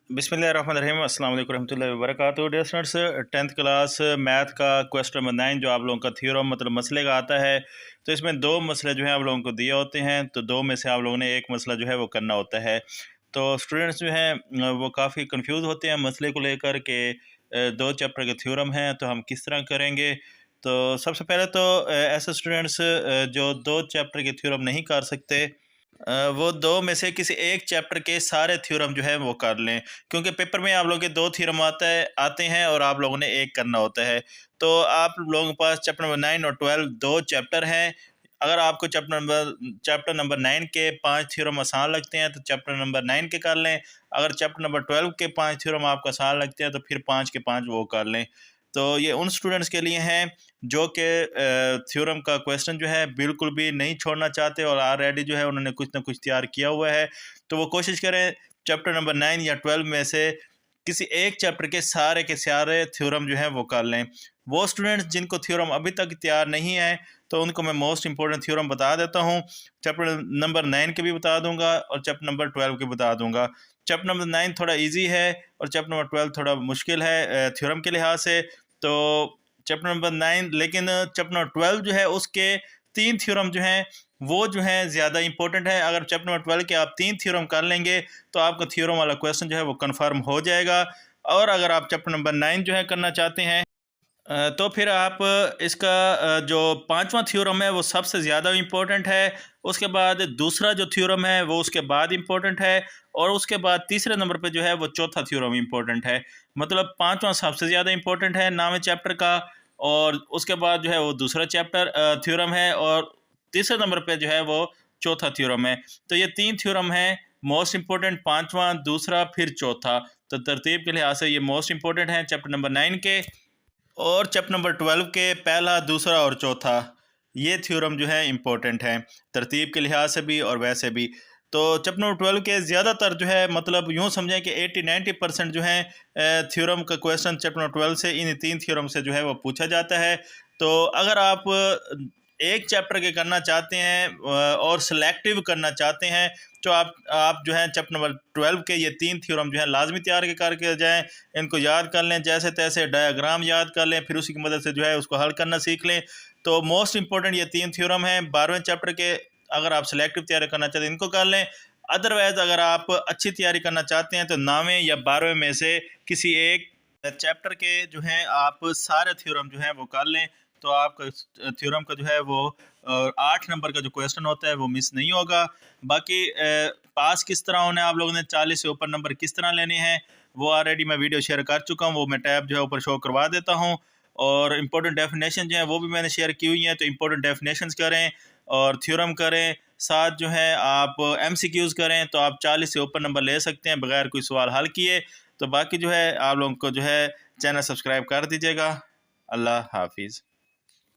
बिस्मिल्लाहिर्रहमानिर्रहीम अस्सलाम वालेकुम रहमतुल्लाहि व बरकातुहू। Dear students, 10th class math का क्वेश्चन नंबर 9 जो आप लोगों का थ्योरम मतलब मसले का आता है, तो इसमें दो मसले जो हैं आप लोगों को दिए होते हैं, तो दो में से आप लोगों ने एक मसला जो है वो करना होता है। तो स्टूडेंट्स जो हैं वो काफ़ी कंफ्यूज होते हैं मसले को लेकर के दो चैप्टर के थ्योरम हैं तो हम किस तरह करेंगे। तो सबसे पहले तो ऐसे स्टूडेंट्स जो दो चैप्टर के थ्योरम नहीं कर सकते, वो दो में से किसी एक चैप्टर के सारे थ्योरम जो है वो कर लें, क्योंकि पेपर में आप लोगों के दो थ्योरम आते हैं और आप लोगों ने एक करना होता है। तो आप लोगों के पास चैप्टर नंबर 9 और 12 दो चैप्टर हैं। अगर आपको चैप्टर नंबर 9 के 5 थ्योरम आसान लगते हैं तो चैप्टर नंबर 9 के कर लें। अगर चैप्टर नंबर 12 के 5 थ्योरम आपको आसान लगते हैं तो फिर 5 के 5 वो कर लें। तो ये उन स्टूडेंट्स के लिए हैं जो कि थ्योरम का क्वेश्चन जो है बिल्कुल भी नहीं छोड़ना चाहते और ऑलरेडी जो है उन्होंने कुछ ना कुछ तैयार किया हुआ है। तो वो कोशिश करें चैप्टर नंबर 9 या 12 में से किसी एक चैप्टर के सारे थ्योरम जो है वो कर लें। वो स्टूडेंट्स जिनको थ्योरम अभी तक तैयार नहीं है तो उनको मैं मोस्ट इंपॉर्टेंट थ्योरम बता देता हूँ। चैप्टर नंबर 9 के भी बता दूंगा और चैप्टर नंबर 12 के बता दूंगा। चैप्टर नंबर 9 थोड़ा ईजी है और चैप्टर नंबर 12 थोड़ा मुश्किल है थ्योरम के लिहाज से। तो चैप्टर नंबर 9 लेकिन चैप्टर नंबर 12 जो है उसके 3 थ्योरम जो हैं वो जो है ज़्यादा इंपॉर्टेंट है। अगर चैप्टर नंबर 12 के आप 3 थ्योरम कर लेंगे तो आपका थ्योरम वाला क्वेश्चन जो है वो कंफर्म हो जाएगा। और अगर आप चैप्टर नंबर 9 जो है करना चाहते हैं तो फिर आप इसका जो पांचवा थ्योरम है वो सबसे ज़्यादा इम्पोर्टेंट है। उसके बाद दूसरा जो थ्योरम है वो उसके बाद इम्पोर्टेंट है और उसके बाद तीसरे नंबर पे जो है वो चौथा थ्योरम इम्पोर्टेंट है। मतलब पांचवा सबसे ज़्यादा इम्पोर्टेंट है नाम चैप्टर का, और उसके बाद जो है वो दूसरा चैप्टर थ्योरम है और तीसरे नंबर पे जो है वो चौथा थ्योरम है। तो ये तीन थ्योरम है मोस्ट इम्पोर्टेंट, पांचवा, दूसरा, फिर चौथा। तो तरतीब के लिहाज से ये मोस्ट इम्पोर्टेंट है चैप्टर नंबर 9 के। और चैप्टर नंबर 12 के पहला, दूसरा और चौथा ये थ्योरम जो है इम्पोर्टेंट हैं तरतीब के लिहाज से भी और वैसे भी। तो चैप्टर नंबर 12 के ज़्यादातर जो है मतलब यूँ समझें कि 80-90% जो है थ्योरम का क्वेश्चन चैप्टर नंबर 12 से इन तीन थ्योरम से जो है वो पूछा जाता है। तो अगर आप एक चैप्टर के करना चाहते हैं और सिलेक्टिव करना चाहते हैं तो आप जो है चैप्टर नंबर 12 के ये तीन थ्योरम जो है लाजमी तैयार करके जाएं। इनको याद कर लें, जैसे तैसे डायग्राम याद कर लें, फिर उसी की मदद से जो है उसको हल करना सीख लें। तो मोस्ट इंपॉर्टेंट ये तीन थ्योरम हैं 12वें चैप्टर के। अगर आप सिलेक्टिव तैयारी करना चाहते हैं इनको कर लें। अदरवाइज़ अगर आप अच्छी तैयारी करना चाहते हैं तो 9वें या 12वें में से किसी एक चैप्टर के जो हैं आप सारे थ्योरम जो हैं वो कर लें। तो आपका थ्योरम का जो है वो 8 नंबर का जो क्वेश्चन होता है वो मिस नहीं होगा। बाकी पास किस तरह होना है, आप लोगों ने 40 से ऊपर नंबर किस तरह लेने हैं, वो ऑलरेडी मैं वीडियो शेयर कर चुका हूँ, वो मैं टैब जो है ऊपर शो करवा देता हूँ। और इम्पोर्टेंट डेफिनेशन जो है वो भी मैंने शेयर की हुई हैं। तो इम्पोर्टेंट डेफिनेशंस करें और थ्योरम करें, साथ जो है आप MCQs करें तो आप 40 से ऊपर नंबर ले सकते हैं बगैर कोई सवाल हल किए। तो बाकी जो है आप लोगों को जो है चैनल सब्सक्राइब कर दीजिएगा। अल्लाह हाफिज़।